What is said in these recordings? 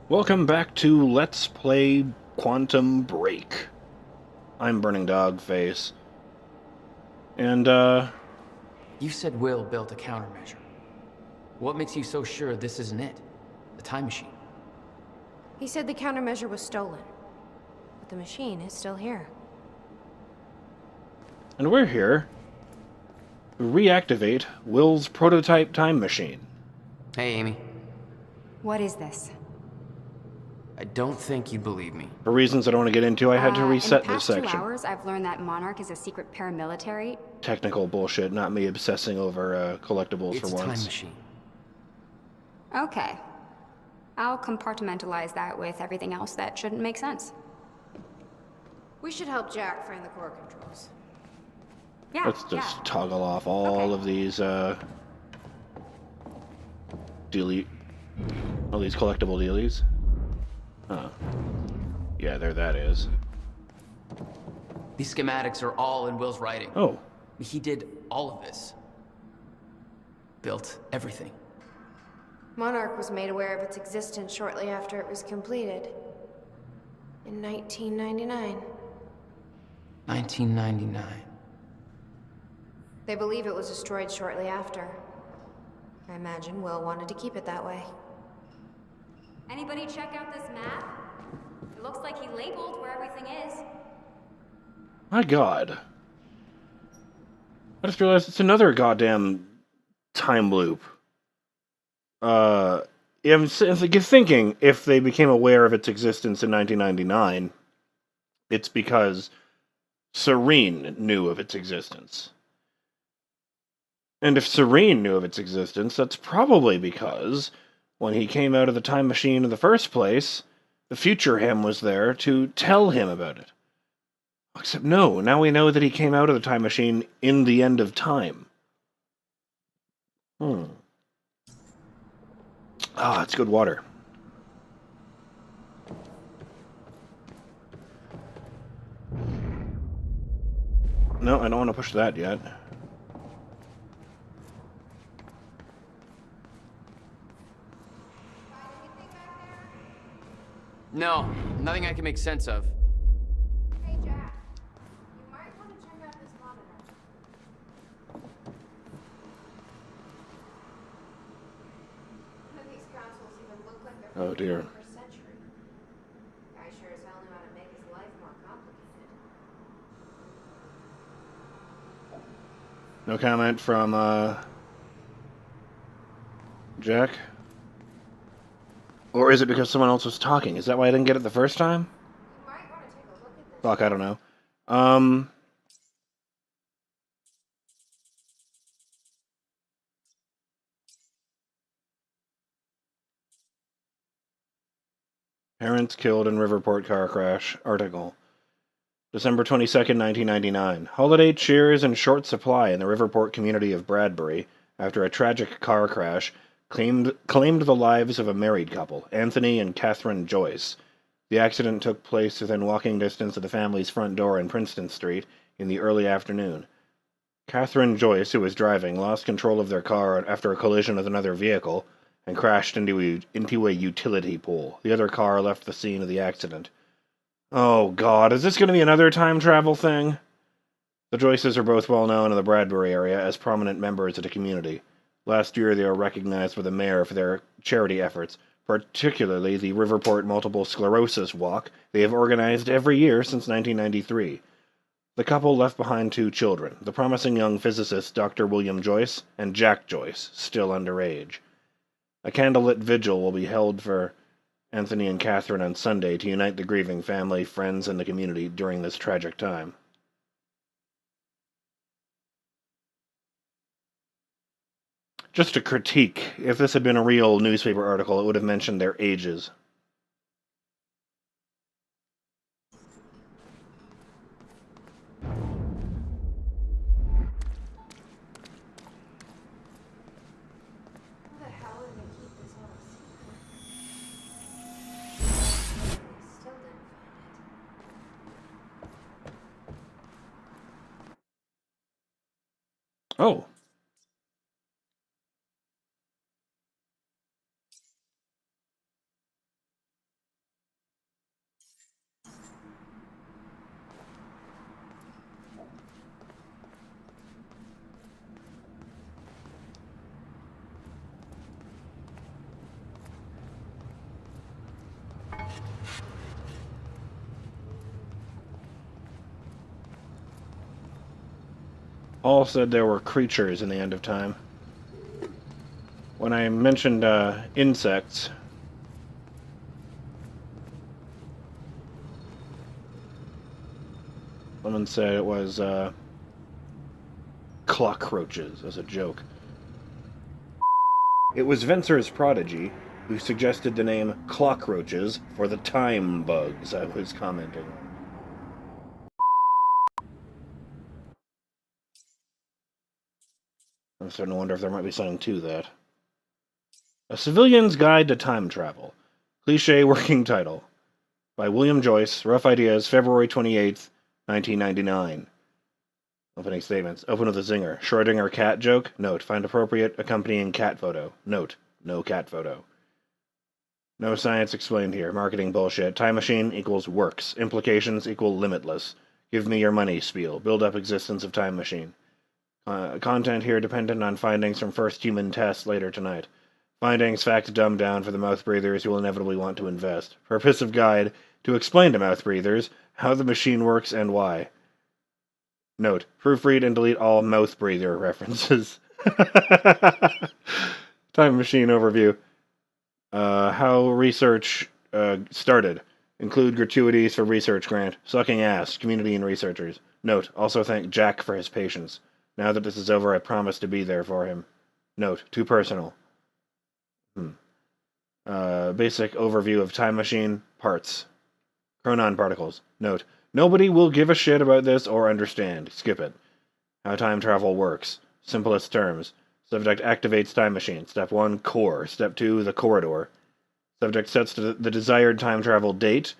Welcome back to Let's Play Quantum Break. I'm BurningDogFace. And, You said Will built a countermeasure. What makes you so sure this isn't it? The time machine. He said the countermeasure was stolen, but the machine is still here. and we're here to reactivate Will's prototype time machine. Hey, Amy. What is this? I don't think you believe me. For reasons I don't want to get into, I had to In the reset this past section. 2 hours, I've learned that Monarch is a secret paramilitary. Technical bullshit, not me obsessing over collectibles It's for a time once. machine. Okay. I'll compartmentalize that with everything else that shouldn't make sense. We should help Jack find the core controls. Yeah, Let's just yeah. toggle off all Okay. of these, all these collectible dealies. Huh. Yeah, there that is. These schematics are all in Will's writing. Oh. He did all of this. Built everything. Monarch was made aware of its existence shortly after it was completed. In 1999. 1999. They believe it was destroyed shortly after. I imagine Will wanted to keep it that way. Anybody check out this map? It looks like he labeled where everything is. My god. I just realized it's another goddamn time loop. I'm thinking if they became aware of its existence in 1999, it's because Serene knew of its existence. And if Serene knew of its existence, that's probably because when he came out of the time machine in the first place, the future him was there to tell him about it. Except no, now we know that he came out of the time machine in the end of time. Ah, it's good water. No, I don't want to push that yet. No, nothing I can make sense of. Hey Jack, you might want to check out this monitor. None of these consoles even look like they're Oh, from dear. the 21st century. Guy sure as hell knew how to make his life more complicated. No comment from, Jack? Or is it because someone else was talking? Is that why I didn't get it the first time? You might want to take a look at this. Fuck, I don't know. Parents killed in Riverport car crash. Article. December 22nd, 1999. Holiday cheer is in short supply in the Riverport community of Bradbury after a tragic car crash claimed the lives of a married couple, Anthony and Catherine Joyce. The accident took place within walking distance of the family's front door in Princeton Street in the early afternoon. Catherine Joyce, who was driving, lost control of their car after a collision with another vehicle and crashed into a utility pole. The other car left the scene of the accident. Oh god, is this going to be another time travel thing? The Joyces are both well known in the Bradbury area as prominent members of the community. Last year they were recognized by the mayor for their charity efforts, particularly the Riverport Multiple Sclerosis Walk they have organized every year since 1993. The couple left behind 2 children, the promising young physicist Dr. William Joyce and Jack Joyce, still underage. A candlelit vigil will be held for Anthony and Catherine on Sunday to unite the grieving family, friends, and the community during this tragic time. Just a critique. If this had been a real newspaper article, it would have mentioned their ages. How the hell did they keep this all a secret? They still didn't find it. Oh. Paul said there were creatures in the end of time. When I mentioned insects, someone said it was cockroaches as a joke. It was Venser's prodigy who suggested the name cockroaches for the time bugs I was commenting. I'm starting to wonder if there might be something to that. A Civilian's Guide to Time Travel. Cliché working title. By William Joyce. Rough Ideas, February 28th, 1999. Opening statements. Open with a zinger. Schrödinger cat joke? Note. Find appropriate accompanying cat photo. Note. No cat photo. No science explained here. Marketing bullshit. Time machine equals works. Implications equal limitless. Give me your money spiel. Build up existence of time machine. Content here dependent on findings from first human tests later tonight. Findings, facts dumbed down for the mouth breathers who will inevitably want to invest. Purpose of guide, to explain to mouth breathers how the machine works and why. Note, proofread and delete all mouth breather references. Time machine overview. How research started. Include gratuities for research grant. Sucking ass, community and researchers. Note, also thank Jack for his patience. Now that this is over, I promise to be there for him. Note, too personal. Basic overview of time machine parts. Chronon particles. Note, nobody will give a shit about this or understand. Skip it. How time travel works. Simplest terms. Subject activates time machine. Step 1, core. Step 2, the corridor. Subject sets the desired time travel date.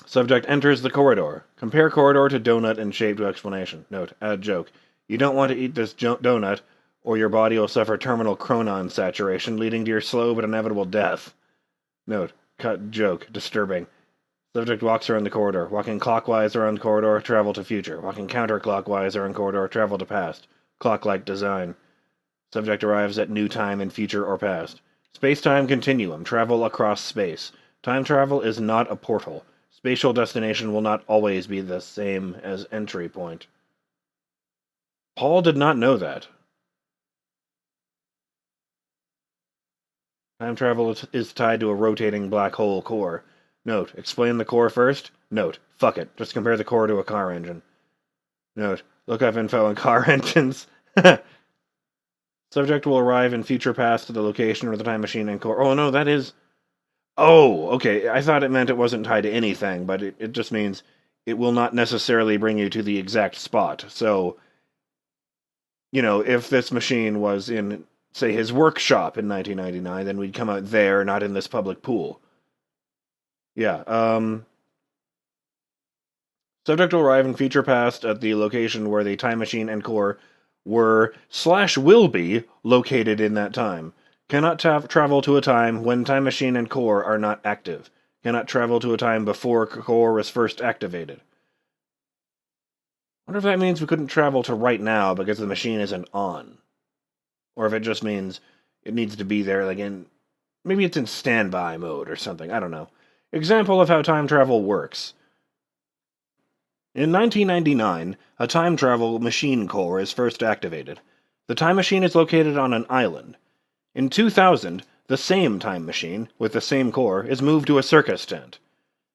Subject enters the corridor. Compare corridor to donut in shape to explanation. Note, add joke. You don't want to eat this donut, or your body will suffer terminal chronon saturation, leading to your slow but inevitable death. Note, cut joke, disturbing. Subject walks around the corridor. Walking clockwise around the corridor, travel to future. Walking counterclockwise around corridor, travel to past. Clock-like design. Subject arrives at new time in future or past. Space-time continuum, travel across space. Time travel is not a portal. Spatial destination will not always be the same as entry point. Paul did not know that. Time travel is tied to a rotating black hole core. Note, explain the core first. Note, fuck it, just compare the core to a car engine. Note, look up info on car engines. Subject will arrive in future past to the location where the time machine and core... Oh, no, that is... Oh, okay, I thought it meant it wasn't tied to anything, but it just means it will not necessarily bring you to the exact spot. So, you know, if this machine was in, say, his workshop in 1999, then we'd come out there, not in this public pool. Yeah, Subject will arrive in future past at the location where the time machine and core were/will be located in that time. Cannot travel to a time when time machine and core are not active. Cannot travel to a time before core was first activated. I wonder if that means we couldn't travel to right now because the machine isn't on. Or if it just means it needs to be there, like in... Maybe it's in standby mode or something, I don't know. Example of how time travel works. In 1999, a time travel machine core is first activated. The time machine is located on an island. In 2000, the same time machine, with the same core, is moved to a circus tent.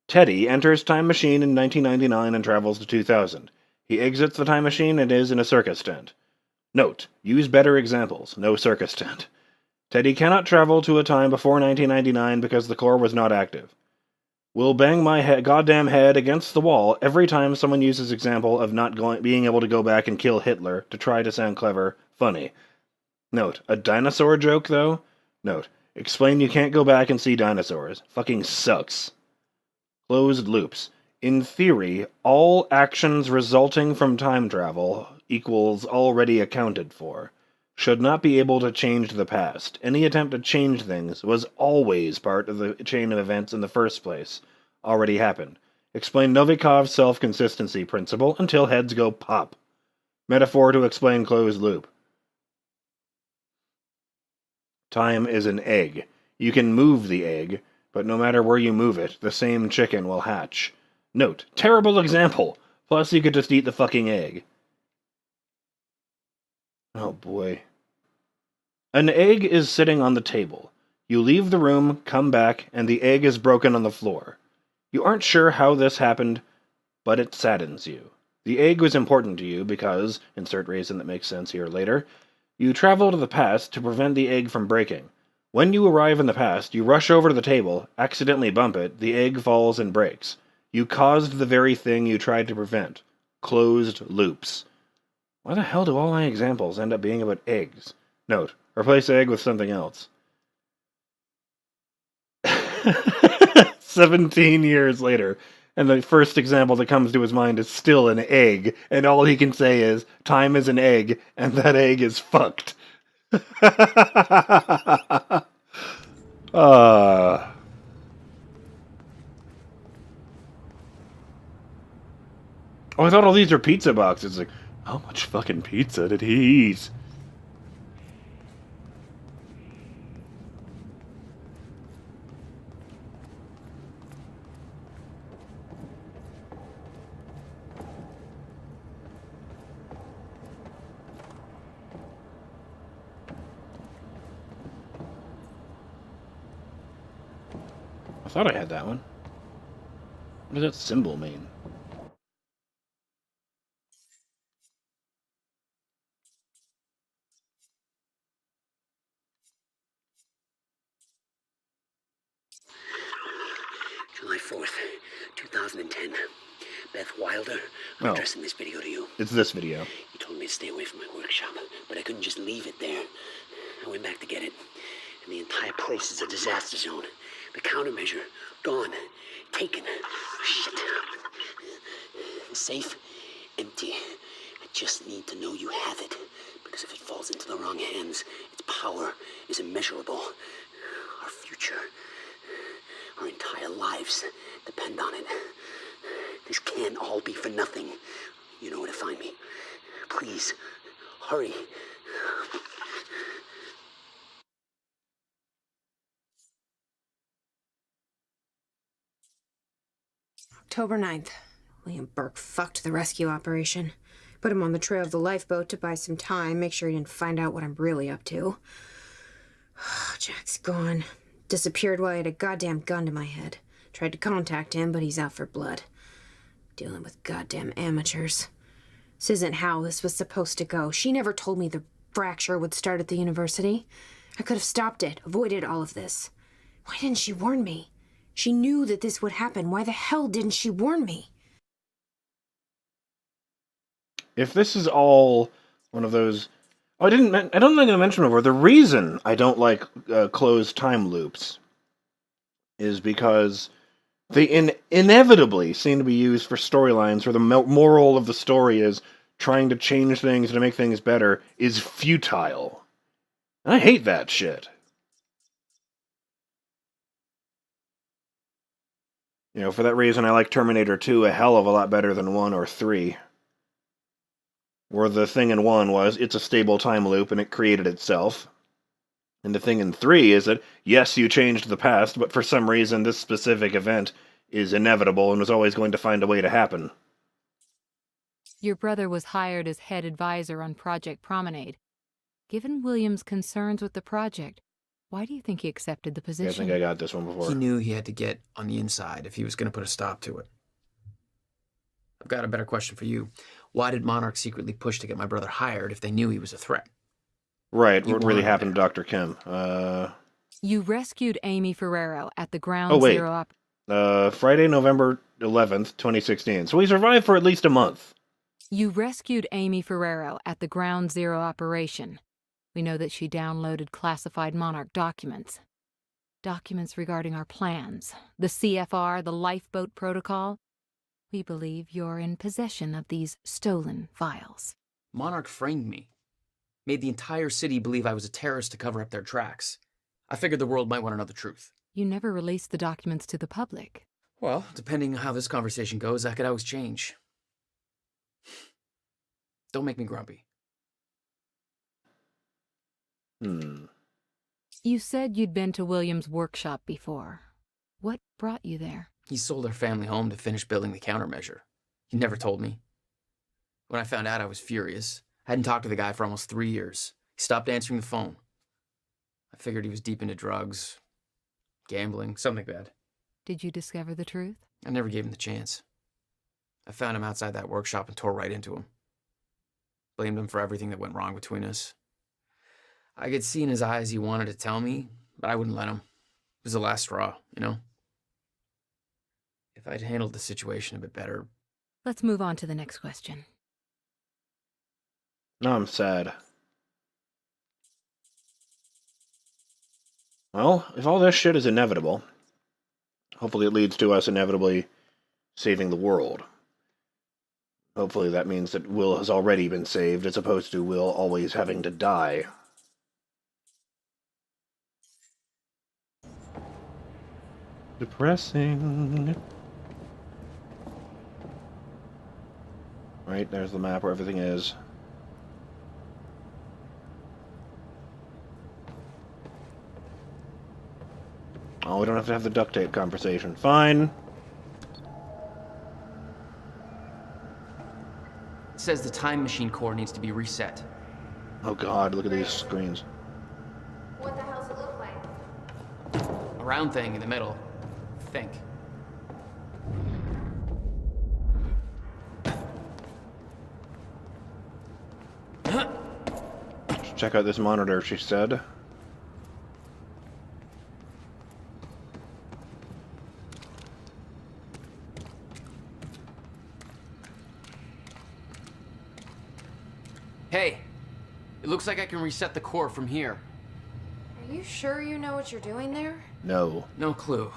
Teddy enters time machine in 1999 and travels to 2000. He exits the time machine and is in a circus tent. Note, use better examples, no circus tent. Teddy cannot travel to a time before 1999 because the core was not active. Will bang my goddamn head against the wall every time someone uses example of not being able to go back and kill Hitler to try to sound clever, funny. Note, a dinosaur joke, though? Note, explain you can't go back and see dinosaurs. Fucking sucks. Closed loops. In theory, all actions resulting from time travel equals already accounted for. Should not be able to change the past. Any attempt to change things was always part of the chain of events in the first place. Already happened. Explain Novikov's self-consistency principle until heads go pop. Metaphor to explain closed loop. Time is an egg. You can move the egg, but no matter where you move it, the same chicken will hatch. Note, terrible example! Plus you could just eat the fucking egg. Oh boy. An egg is sitting on the table. You leave the room, come back, and the egg is broken on the floor. You aren't sure how this happened, but it saddens you. The egg was important to you because, insert reason that makes sense here later, you travel to the past to prevent the egg from breaking. When you arrive in the past, you rush over to the table, accidentally bump it, the egg falls and breaks. You caused the very thing you tried to prevent. Closed loops. Why the hell do all my examples end up being about eggs? Note, replace egg with something else. 17 years later, and the first example that comes to his mind is still an egg, and all he can say is, time is an egg, and that egg is fucked. Oh, I thought all these are pizza boxes. Like, how much fucking pizza did he eat? I thought I had that one. What does that symbol mean? July 4th, 2010. Beth Wilder, I'm Oh. addressing this video to you. It's this video. You told me to stay away from my workshop, but I couldn't just leave it there. I went back to get it, and the entire place is a disaster zone. The countermeasure, gone. Taken. Shit. The safe, empty. I just need to know you have it, because if it falls into the wrong hands, its power is immeasurable. Our future, our entire lives depend on it. This can't all be for nothing. You know where to find me. Please, hurry. October 9th. William Burke fucked the rescue operation. Put him on the trail of the lifeboat to buy some time, make sure he didn't find out what I'm really up to. Jack's gone. Disappeared while I had a goddamn gun to my head. Tried to contact him, but he's out for blood. Dealing with goddamn amateurs. This isn't how this was supposed to go. She never told me the fracture would start at the university. I could have stopped it, avoided all of this. Why didn't she warn me? She knew that this would happen. Why the hell didn't she warn me? If this is all one of those... Oh, I don't think I mentioned before, the reason I don't like closed time loops is because they inevitably seem to be used for storylines where the moral of the story is trying to change things to make things better is futile. And I hate that shit. You know, for that reason, I like Terminator 2 a hell of a lot better than 1 or 3. Where the thing in 1 was, it's a stable time loop and it created itself. And the thing in 3 is that, yes, you changed the past, but for some reason this specific event is inevitable and was always going to find a way to happen. Your brother was hired as head advisor on Project Promenade. Given William's concerns with the project, why do you think he accepted the I position? think I got this one before. He knew he had to get on the inside if he was going to put a stop to it. I've got a better question for you. Why did Monarch secretly push to get my brother hired if they knew he was a threat? Right, You what really wanted happened to there. Dr. Kim? You rescued Amy Ferrero at the Ground Zero Friday, November 11th, 2016. So we survived for at least a month. You rescued Amy Ferrero at the Ground Zero operation. We know that she downloaded classified Monarch documents. Documents regarding our plans, the CFR, the lifeboat protocol. We believe you're in possession of these stolen files. Monarch framed me. Made the entire city believe I was a terrorist to cover up their tracks. I figured the world might want to know the truth. You never released the documents to the public. Well, depending on how this conversation goes, that could always change. Don't make me grumpy. You said you'd been to William's workshop before. What brought you there? He sold our family home to finish building the countermeasure. He never told me. When I found out, I was furious. Hadn't talked to the guy for almost 3 years. He stopped answering the phone. I figured he was deep into drugs, gambling, something bad. Did you discover the truth? I never gave him the chance. I found him outside that workshop and tore right into him. Blamed him for everything that went wrong between us. I could see in his eyes he wanted to tell me, but I wouldn't let him. It was the last straw, you know? If I'd handled the situation a bit better... Let's move on to the next question. Now I'm sad. Well, if all this shit is inevitable, hopefully it leads to us inevitably saving the world. Hopefully that means that Will has already been saved, as opposed to Will always having to die. Depressing. Right, there's the map where everything is. Oh, we don't have to have the duct tape conversation. Fine. It says the time machine core needs to be reset. Oh god, look at these screens. What the hell's it look like? A round thing in the middle. Think. Check out this monitor, she said. Hey, it looks like I can reset the core from here. Are you sure you know what you're doing there? No. No clue.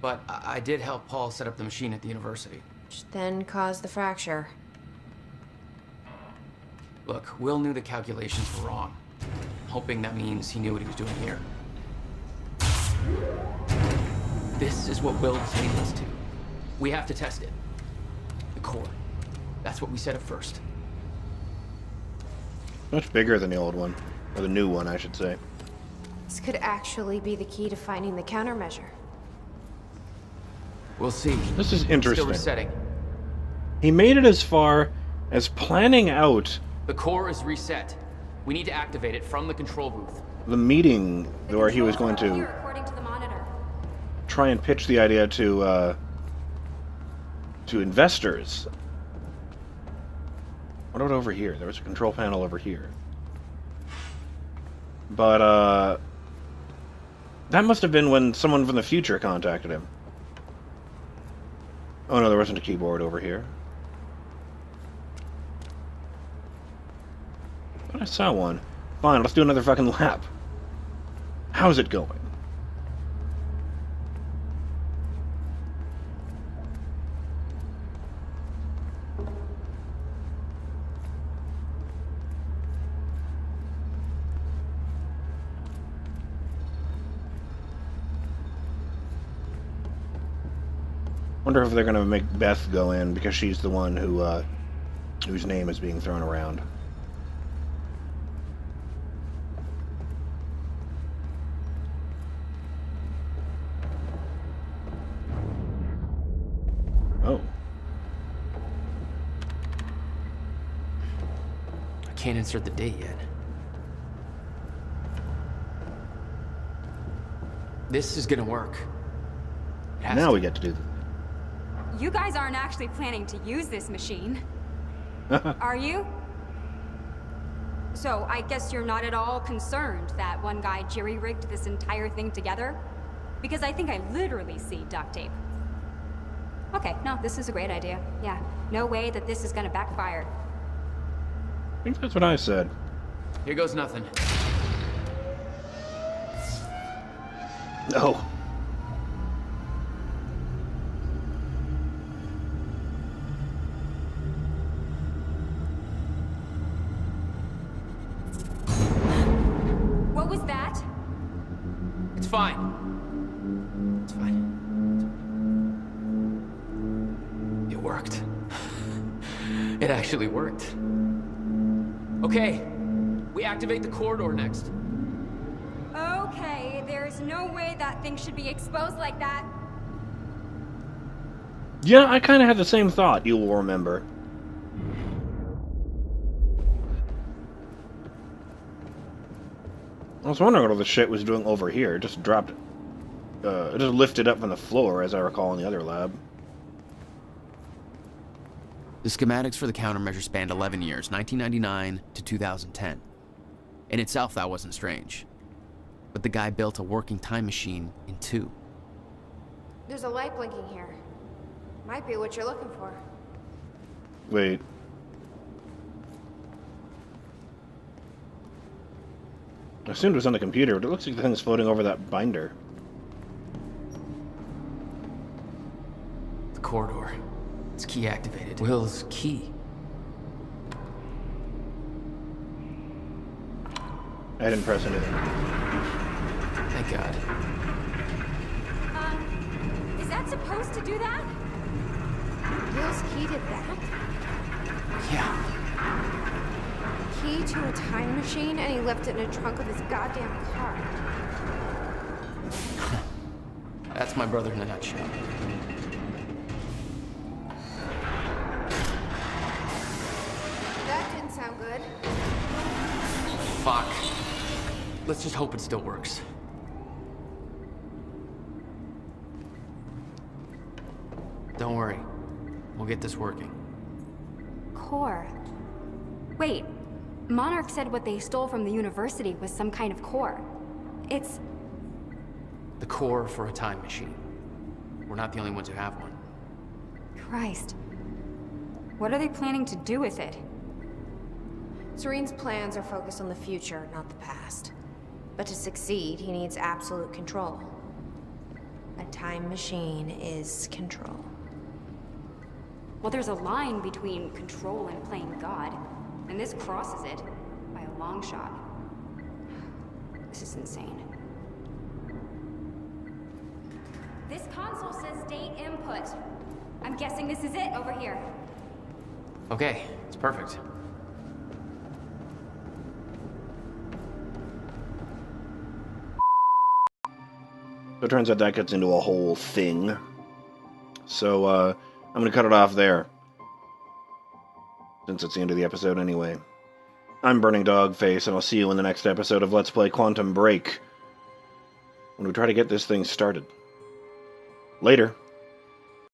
But I did help Paul set up the machine at the university. Which then caused the fracture. Look, Will knew the calculations were wrong. I'm hoping that means he knew what he was doing here. This is what Will is leading us to. We have to test it. The core. That's what we set up first. Much bigger than the old one. Or the new one, I should say. This could actually be the key to finding the countermeasure. We'll see. This is interesting. Still resetting. He made it as far as planning out The core is reset. We need to activate it from the control booth. the meeting where he was going to Here, according to the monitor. try and pitch the idea to investors. What about over here? There was a control panel over here. But, that must have been when someone from the future contacted him. Oh no, there wasn't a keyboard over here. I thought I saw one. Fine, let's do another fucking lap. How's it going? Wonder if they're gonna make Beth go in because she's the one who, whose name is being thrown around. Oh. I can't insert the date yet. This is gonna work. It has Now to. we get to do You guys aren't actually planning to use this machine, are you? So I guess you're not at all concerned that one guy jerry-rigged this entire thing together? Because I think I literally see duct tape. Okay, no, this is a great idea. Yeah, no way that this is gonna backfire. I think that's what I said. Here goes nothing. No. What was that? It's fine. It's fine. It worked. It actually worked. Okay, we activate the corridor next. Okay, there's no way that thing should be exposed like that. Yeah, I kind of had the same thought, you will remember. I was wondering what all the shit was doing over here. It just dropped... it just lifted up from the floor, as I recall in the other lab. The schematics for the countermeasure spanned 11 years, 1999 to 2010. In itself, that wasn't strange. But the guy built a working time machine in 2. There's a light blinking here. Might be what you're looking for. Wait. I assumed it was on the computer, but it looks like the thing's floating over that binder. The corridor. It's key activated. Will's key. I didn't press anything. Thank God. Is that supposed to do that? Will's key did that? Yeah. Key to a time machine, and he left it in the trunk of his goddamn car. That's my brother in a nutshell. That didn't sound good. Fuck. Let's just hope it still works. Don't worry. We'll get this working. Core. Wait. Monarch said what they stole from the university was some kind of core. It's... The core for a time machine. We're not the only ones who have one. Christ. What are they planning to do with it? Serene's plans are focused on the future, not the past. But to succeed, he needs absolute control. A time machine is control. Well, there's a line between control and playing God, and this crosses it by a long shot. This is insane. This console says date input. I'm guessing this is it over here. Okay, it's perfect. So it turns out that gets into a whole thing. So, I'm gonna cut it off there. Since it's the end of the episode anyway. I'm BurningDogFace, and I'll see you in the next episode of Let's Play Quantum Break, when we try to get this thing started. Later.